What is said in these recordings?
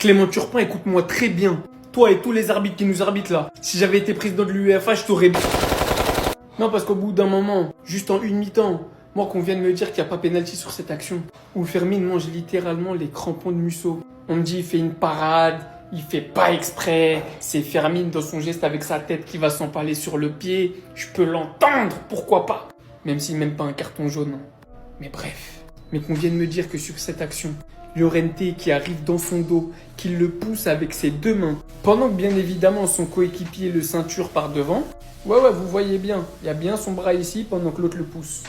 Clément Turpin, écoute-moi très bien. Toi et tous les arbitres qui nous arbitrent là. Si j'avais été président de l'UEFA, je t'aurais... Non, parce qu'au bout d'un moment, juste en une mi-temps, moi qu'on vienne me dire qu'il n'y a pas pénalty sur cette action, où Fermin mange littéralement les crampons de Musso. On me dit il fait une parade, il fait pas exprès, c'est Fermin dans son geste avec sa tête qui va s'empaler sur le pied. Je peux l'entendre, pourquoi pas? Même si même pas un carton jaune. Mais bref. Mais qu'on vienne me dire que sur cette action, Llorente qui arrive dans son dos, qui le pousse avec ses deux mains, pendant que bien évidemment son coéquipier le ceinture par devant. Ouais, vous voyez bien, il y a bien son bras ici pendant que l'autre le pousse.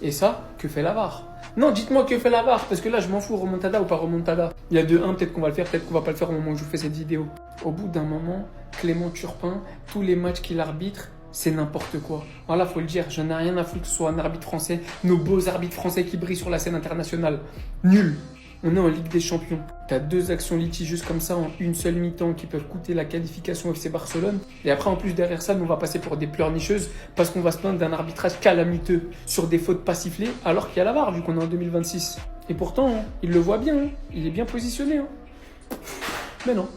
Et ça, que fait la VAR? Non, dites-moi que fait la VAR, parce que là je m'en fous, remontada ou pas remontada. Il y a 2-1, peut-être qu'on va le faire, peut-être qu'on va pas le faire au moment où je vous fais cette vidéo. Au bout d'un moment, Clément Turpin, tous les matchs qu'il arbitre, c'est n'importe quoi. Voilà, faut le dire, j'en ai rien à foutre que ce soit un arbitre français, nos beaux arbitres français qui brillent sur la scène internationale. Nul. On est en Ligue des Champions. T'as deux actions litigieuses comme ça en une seule mi-temps qui peuvent coûter la qualification FC Barcelone. Et après, en plus, derrière ça, nous, on va passer pour des pleurnicheuses parce qu'on va se plaindre d'un arbitrage calamiteux sur des fautes pas sifflées alors qu'il y a la VAR vu qu'on est en 2026. Et pourtant, il le voit bien, hein. Il est bien positionné. Hein. Mais non.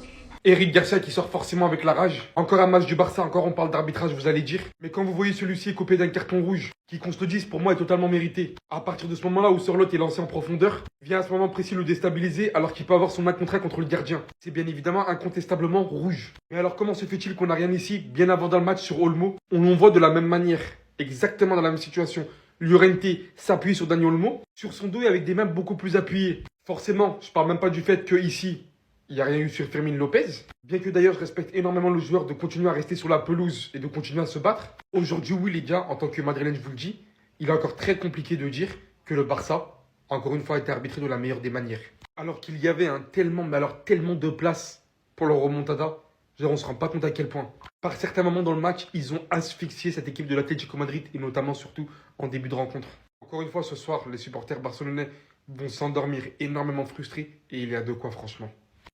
Eric Garcia qui sort forcément avec la rage. Encore un match du Barça, encore on parle d'arbitrage, vous allez dire. Mais quand vous voyez celui-ci coupé d'un carton rouge, qui qu'on se le dise, pour moi est totalement mérité. À partir de ce moment-là où Sorloth est lancé en profondeur, vient à ce moment précis le déstabiliser alors qu'il peut avoir son 1 contre 1 contre le gardien. C'est bien évidemment incontestablement rouge. Mais alors comment se fait-il qu'on n'a rien ici, bien avant dans le match sur Olmo? On l'on voit de la même manière, exactement dans la même situation. Llorente s'appuie sur Dani Olmo, sur son dos et avec des mains beaucoup plus appuyées. Forcément, je parle même pas du fait que ici, il n'y a rien eu sur Fermin Lopez. Bien que d'ailleurs je respecte énormément le joueur de continuer à rester sur la pelouse et de continuer à se battre. Aujourd'hui, oui les gars, en tant que madrilène, je vous le dis, il est encore très compliqué de dire que le Barça, encore une fois, a été arbitré de la meilleure des manières. Alors qu'il y avait tellement de place pour leur remontada, on ne se rend pas compte à quel point. Par certains moments dans le match, ils ont asphyxié cette équipe de l'Atlético Madrid et notamment surtout en début de rencontre. Encore une fois, ce soir, les supporters barcelonais vont s'endormir énormément frustrés et il y a de quoi franchement.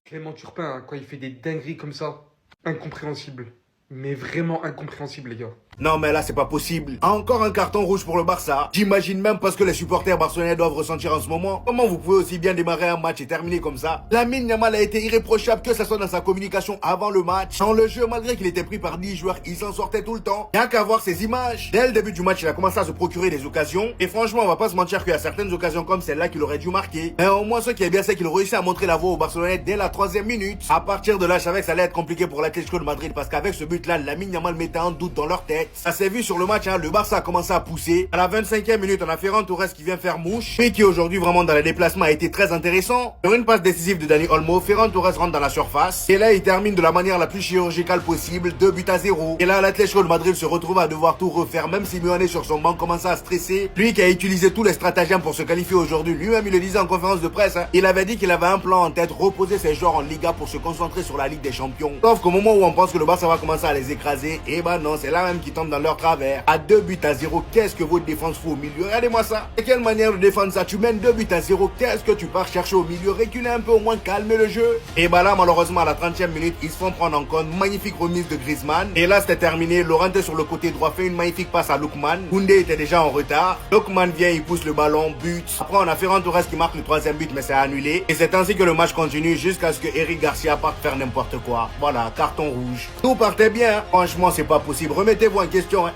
Clément Turpin, quand il fait des dingueries comme ça, incompréhensible. Mais vraiment incompréhensible, les gars. Non mais là c'est pas possible. Encore un carton rouge pour le Barça. J'imagine même pas ce que les supporters barcelonais doivent ressentir en ce moment. Comment vous pouvez aussi bien démarrer un match et terminer comme ça? Lamine Yamal a été irréprochable, que ce soit dans sa communication avant le match. Dans le jeu, malgré qu'il était pris par 10 joueurs, il s'en sortait tout le temps. Rien qu'à voir ces images. Dès le début du match, il a commencé à se procurer des occasions. Et franchement, on va pas se mentir qu'il y a certaines occasions comme celle-là qu'il aurait dû marquer. Mais au moins ce qui est bien, c'est qu'il réussit à montrer la voie aux Barcelonais dès la 3e minute. À partir de là, je savais que ça allait être compliqué pour l'Atlético de Madrid parce qu'avec ce but-là, Lamine Yamal mettait un doute dans leur tête. Ça s'est vu sur le match, hein, le Barça a commencé à pousser. À la 25e minute, on a Ferran Torres qui vient faire mouche, mais qui aujourd'hui vraiment dans les déplacements a été très intéressant. Sur une passe décisive de Dani Olmo, Ferran Torres rentre dans la surface. Et là, il termine de la manière la plus chirurgicale possible, 2-0. Et là, l'Atlético de Madrid se retrouve à devoir tout refaire, même si Simeone sur son banc commençait à stresser. Lui qui a utilisé tous les stratagèmes pour se qualifier aujourd'hui, lui-même il le disait en conférence de presse, hein, il avait dit qu'il avait un plan en tête, reposer ses joueurs en Liga pour se concentrer sur la Ligue des Champions. Sauf qu'au moment où on pense que le Barça va commencer à les écraser, et bah non, c'est là même qui tombe dans leur travers. À 2-0, qu'est-ce que votre défense fait au milieu? Regardez-moi ça. Et quelle manière de défendre ça? Tu mènes 2-0, qu'est-ce que tu pars chercher au milieu? Reculer un peu, au moins calmer le jeu. Et bah là, malheureusement, à la 30e minute, ils se font prendre en compte. Magnifique remise de Griezmann. Et là, c'était terminé. Llorente sur le côté droit fait une magnifique passe à Lookman. Koundé était déjà en retard. Lookman vient, il pousse le ballon, but. Après, on a Ferran Torres qui marque le 3e but, mais c'est annulé. Et c'est ainsi que le match continue jusqu'à ce que Eric Garcia parte faire n'importe quoi. Voilà, carton rouge. Tout partait bien. Franchement, c'est pas possible. Remettez-vous en question, hein.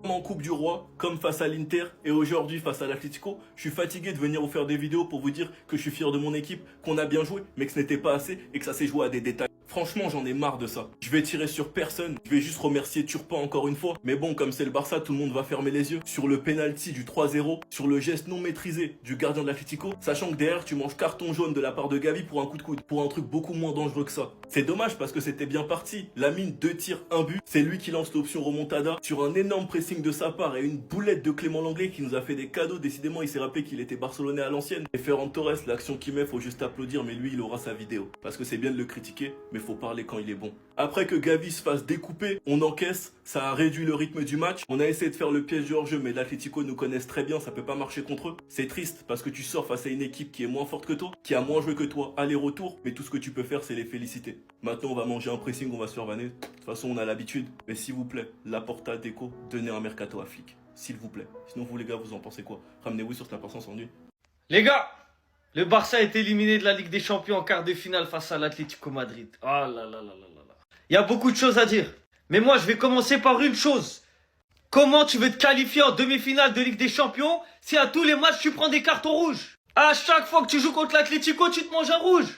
En Coupe du Roi, comme face à l'Inter et aujourd'hui face à l'Atlético, je suis fatigué de venir vous faire des vidéos pour vous dire que je suis fier de mon équipe, qu'on a bien joué, mais que ce n'était pas assez et que ça s'est joué à des détails. Franchement, j'en ai marre de ça. Je vais tirer sur personne. Je vais juste remercier Turpin encore une fois. Mais bon, comme c'est le Barça, tout le monde va fermer les yeux. Sur le penalty du 3-0, sur le geste non maîtrisé du gardien de l'Atlético, sachant que derrière, tu manges carton jaune de la part de Gavi pour un coup de coude, pour un truc beaucoup moins dangereux que ça. C'est dommage parce que c'était bien parti. Lamine, 2 tirs, 1 but. C'est lui qui lance l'option remontada sur un énorme pressing de sa part et une boulette de Clément Lenglet qui nous a fait des cadeaux. Décidément, il s'est rappelé qu'il était barcelonais à l'ancienne. Et Ferran Torres, l'action qu'il met, faut juste applaudir, mais lui, il aura sa vidéo. Parce que c'est bien de le critiquer, mais faut parler quand il est bon. Après que Gavi se fasse découper, on encaisse, ça a réduit le rythme du match. On a essayé de faire le piège du hors-jeu, mais l'Atlético nous connaissent très bien, ça peut pas marcher contre eux. C'est triste parce que tu sors face à une équipe qui est moins forte que toi, qui a moins joué que toi, aller-retour, mais tout ce que tu peux faire, c'est les féliciter. Maintenant, on va manger un pressing, on va se faire vanner. De toute façon, on a l'habitude. Mais s'il vous plaît, Laporta, Deco, donnez un mercato à Flick. S'il vous plaît. Sinon, vous les gars, vous en pensez quoi? Ramenez-vous sur cette importance en nuit. Les gars, Le Barça est éliminé de la Ligue des Champions en quart de finale face à l'Atlético Madrid. Oh là là là là là là. Il y a beaucoup de choses à dire. Mais moi, je vais commencer par une chose. Comment tu veux te qualifier en demi-finale de Ligue des Champions si à tous les matchs tu prends des cartons rouges? À chaque fois que tu joues contre l'Atlético, tu te manges un rouge.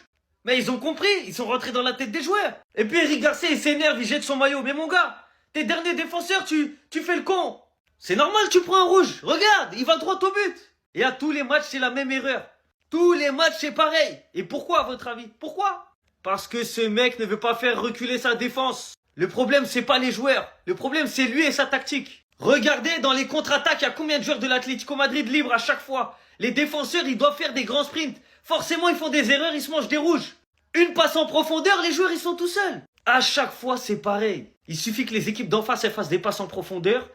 Mais ils ont compris, ils sont rentrés dans la tête des joueurs. Et puis Eric Garcia, il s'énerve, il jette son maillot. Mais mon gars, tes derniers défenseurs, tu fais le con. C'est normal, tu prends un rouge. Regarde, il va droit au but. Et à tous les matchs, c'est la même erreur. Tous les matchs, c'est pareil. Et pourquoi, à votre avis? Pourquoi? Parce que ce mec ne veut pas faire reculer sa défense. Le problème, c'est pas les joueurs. Le problème, c'est lui et sa tactique. Regardez, dans les contre-attaques, il y a combien de joueurs de l'Atlético Madrid libres à chaque fois? Les défenseurs, ils doivent faire des grands sprints. Forcément, ils font des erreurs, ils se mangent des rouges. Une passe en profondeur, les joueurs, ils sont tout seuls. À chaque fois, c'est pareil. Il suffit que les équipes d'en face, elles fassent des passes en profondeur.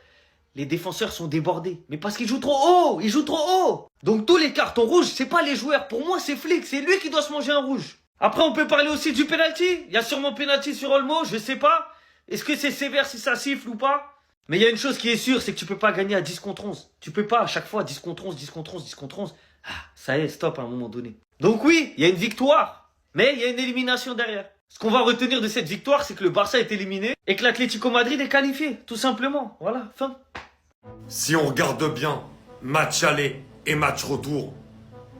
Les défenseurs sont débordés. Mais parce qu'ils jouent trop haut. Ils jouent trop haut. Donc tous les cartons rouges, c'est pas les joueurs. Pour moi, c'est Flick. C'est lui qui doit se manger un rouge. Après, on peut parler aussi du penalty. Il y a sûrement penalty sur Olmo, je sais pas. Est-ce que c'est sévère si ça siffle ou pas? Mais il y a une chose qui est sûre, c'est que tu peux pas gagner à 10 contre 11. Tu peux pas à chaque fois 10 contre 11, 10 contre 11, 10 contre 11. Ah, ça y est, stop à un moment donné. Donc oui, il y a une victoire. Mais il y a une élimination derrière. Ce qu'on va retenir de cette victoire, c'est que le Barça est éliminé et que l'Atlético Madrid est qualifié. Tout simplement. Voilà, fin. Si on regarde bien, match aller et match retour,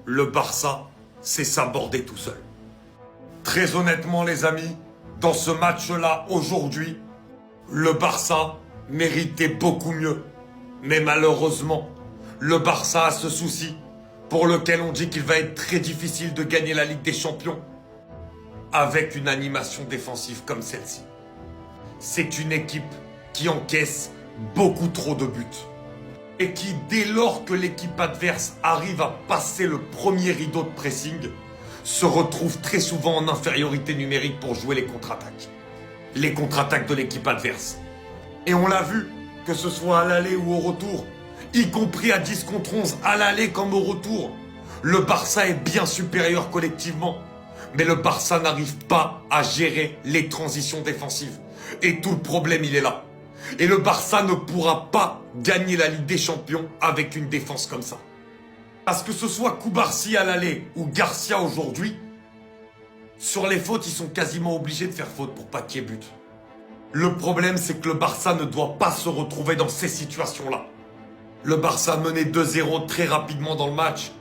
le Barça s'est sabordé tout seul. Très honnêtement les amis, dans ce match-là aujourd'hui, le Barça méritait beaucoup mieux. Mais malheureusement, le Barça a ce souci pour lequel on dit qu'il va être très difficile de gagner la Ligue des Champions avec une animation défensive comme celle-ci. C'est une équipe qui encaisse beaucoup trop de buts et qui, dès lors que l'équipe adverse arrive à passer le premier rideau de pressing, se retrouve très souvent en infériorité numérique pour jouer les contre-attaques. Les contre-attaques de l'équipe adverse. Et on l'a vu, que ce soit à l'aller ou au retour, y compris à 10 contre 11, à l'aller comme au retour, le Barça est bien supérieur collectivement. Mais le Barça n'arrive pas à gérer les transitions défensives. Et tout le problème, il est là. Et le Barça ne pourra pas gagner la Ligue des Champions avec une défense comme ça. Parce que ce soit Koubarsi à l'aller ou Garcia aujourd'hui, sur les fautes, ils sont quasiment obligés de faire faute pour pas qu'il y ait but. Le problème, c'est que le Barça ne doit pas se retrouver dans ces situations-là. Le Barça menait 2-0 très rapidement dans le match.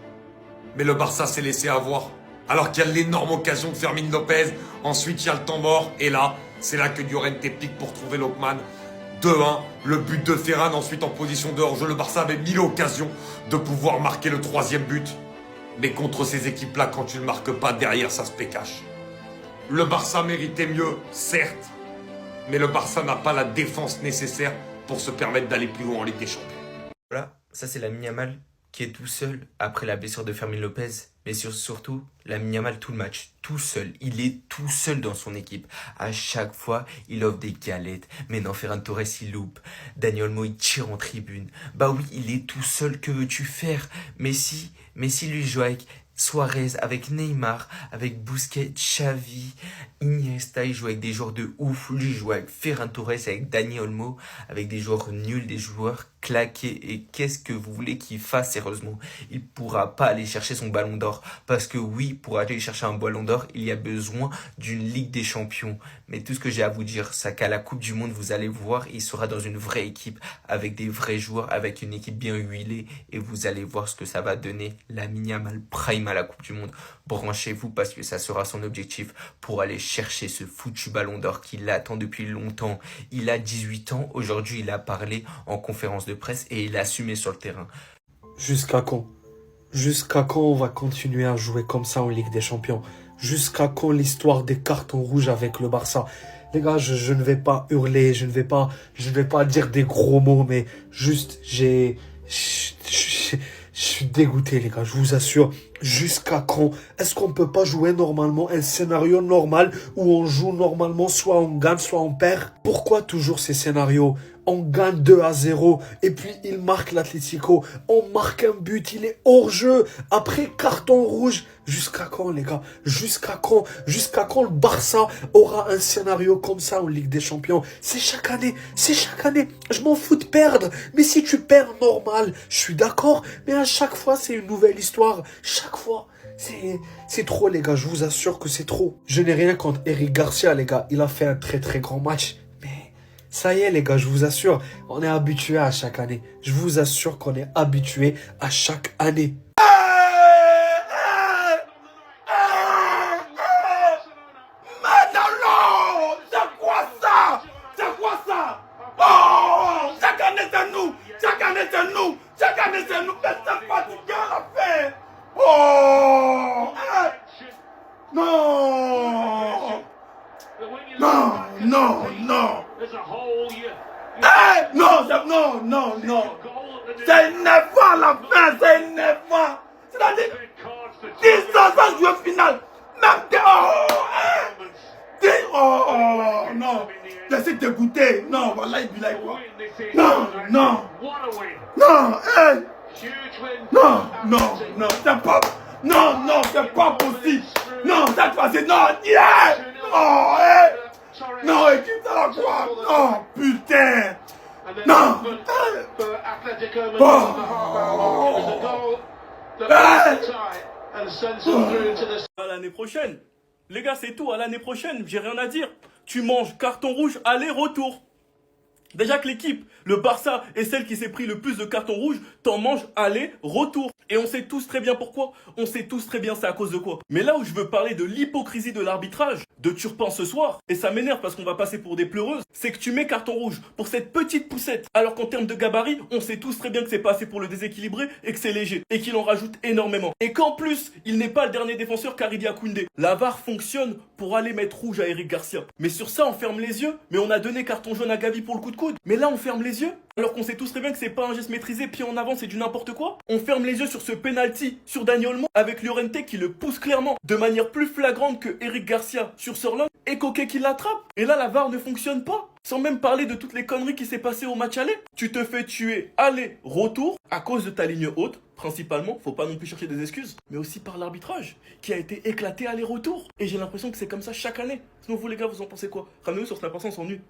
Mais le Barça s'est laissé avoir. Alors qu'il y a l'énorme occasion de Fermín López. Ensuite, il y a le temps mort. Et là, c'est là que Llorente pique pour trouver Lookman. 2-1. Le but de Ferran, ensuite en position de hors-jeu. Le Barça avait mis l'occasion de pouvoir marquer le troisième but. Mais contre ces équipes-là, quand tu ne marques pas, derrière, ça se pécache. Le Barça méritait mieux, certes. Mais le Barça n'a pas la défense nécessaire pour se permettre d'aller plus loin en Ligue des Champions. Voilà, ça c'est Lamine Yamal qui est tout seul après la blessure de Fermín López. Mais surtout, Lamine Yamal tout le match, tout seul. Il est tout seul dans son équipe. À chaque fois, il offre des galettes. Mais non, Ferran Torres, il loupe. Dani Olmo, il tire en tribune. Bah oui, il est tout seul. Que veux-tu faire? Messi lui joue avec Suarez, avec Neymar, avec Busquets, Xavi, Iniesta, il joue avec des joueurs de ouf. Lui, il joue avec Ferran Torres, avec Dani Olmo, avec des joueurs nuls, des joueurs claqués. Et qu'est-ce que vous voulez qu'il fasse sérieusement? Il ne pourra pas aller chercher son ballon d'or. Parce que oui, pour aller chercher un ballon d'or, il y a besoin d'une Ligue des Champions. Mais tout ce que j'ai à vous dire, c'est qu'à la Coupe du Monde, vous allez voir, il sera dans une vraie équipe, avec des vrais joueurs, avec une équipe bien huilée. Et vous allez voir ce que ça va donner. Lamine Yamal prime à la Coupe du Monde. Branchez-vous parce que ça sera son objectif pour aller chercher ce foutu ballon d'or qu'il attend depuis longtemps. Il a 18 ans. Aujourd'hui, il a parlé en conférence de presse et il a assumé sur le terrain. Jusqu'à quand? Jusqu'à quand on va continuer à jouer comme ça en Ligue des Champions? Jusqu'à quand l'histoire des cartons rouges avec le Barça? Les gars, je ne vais pas hurler, je ne vais pas dire des gros mots, mais juste, je suis dégoûté, les gars, je vous assure. Jusqu'à quand? Est-ce qu'on peut pas jouer normalement un scénario normal où on joue normalement, soit on gagne, soit on perd? Pourquoi toujours ces scénarios? On gagne 2-0 et puis il marque l'Atlético. On marque un but, il est hors jeu. Après carton rouge. Jusqu'à quand, les gars? Jusqu'à quand? Jusqu'à quand le Barça aura un scénario comme ça en Ligue des Champions? C'est chaque année. C'est chaque année. Je m'en fous de perdre. Mais si tu perds normal, je suis d'accord. Mais à chaque fois, c'est une nouvelle histoire. Chaque chaque fois. C'est trop, les gars. Je vous assure que c'est trop. Je n'ai rien contre Eric Garcia, les gars. Il a fait un très très grand match. Mais ça y est, les gars, je vous assure. On est habitué à chaque année. Je vous assure qu'on est habitué à chaque année. Non. C'est énervant la fin, c'est énervant. C'est-à-dire, 10 ans sans jouer au final. Même des... non. Laissez te goûter. Non, voilà, il dit quoi. Non, c'est pas... Non, c'est pas possible. Non, cette fois-ci, non, yeah. Non, équipe de la croix. Non, putain. Non. À l'année prochaine. Les gars, c'est tout. À l'année prochaine, j'ai rien à dire. Tu manges carton rouge aller-retour. Déjà que l'équipe, le Barça, est celle qui s'est pris le plus de cartons rouges, t'en manges aller-retour. Et on sait tous très bien pourquoi. On sait tous très bien c'est à cause de quoi. Mais là où je veux parler de l'hypocrisie de l'arbitrage, de Turpin ce soir, et ça m'énerve parce qu'on va passer pour des pleureuses, c'est que tu mets carton rouge pour cette petite poussette, alors qu'en termes de gabarit, on sait tous très bien que c'est pas assez pour le déséquilibrer et que c'est léger, et qu'il en rajoute énormément. Et qu'en plus, il n'est pas le dernier défenseur Karidia Koundé. La VAR fonctionne pour aller mettre rouge à Eric Garcia. Mais sur ça, on ferme les yeux, mais on a donné carton jaune à Gavi pour le coup de coude. Mais là, on ferme les yeux, alors qu'on sait tous très bien que c'est pas un geste maîtrisé, pied en avant, c'est du n'importe quoi. On ferme les yeux sur ce penalty sur Dani Olmo, avec Llorente qui le pousse clairement, de manière plus flagrante que Eric Garcia sur Sorloth, et Coquet qui l'attrape. Et là, la VAR ne fonctionne pas. Sans même parler de toutes les conneries qui s'est passées au match aller. Tu te fais tuer aller-retour à cause de ta ligne haute, principalement, faut pas non plus chercher des excuses, mais aussi par l'arbitrage, qui a été éclaté aller-retour. Et j'ai l'impression que c'est comme ça chaque année. Sinon vous les gars, vous en pensez quoi? Ramenez-nous sur Snap Instant, on s'ennuie.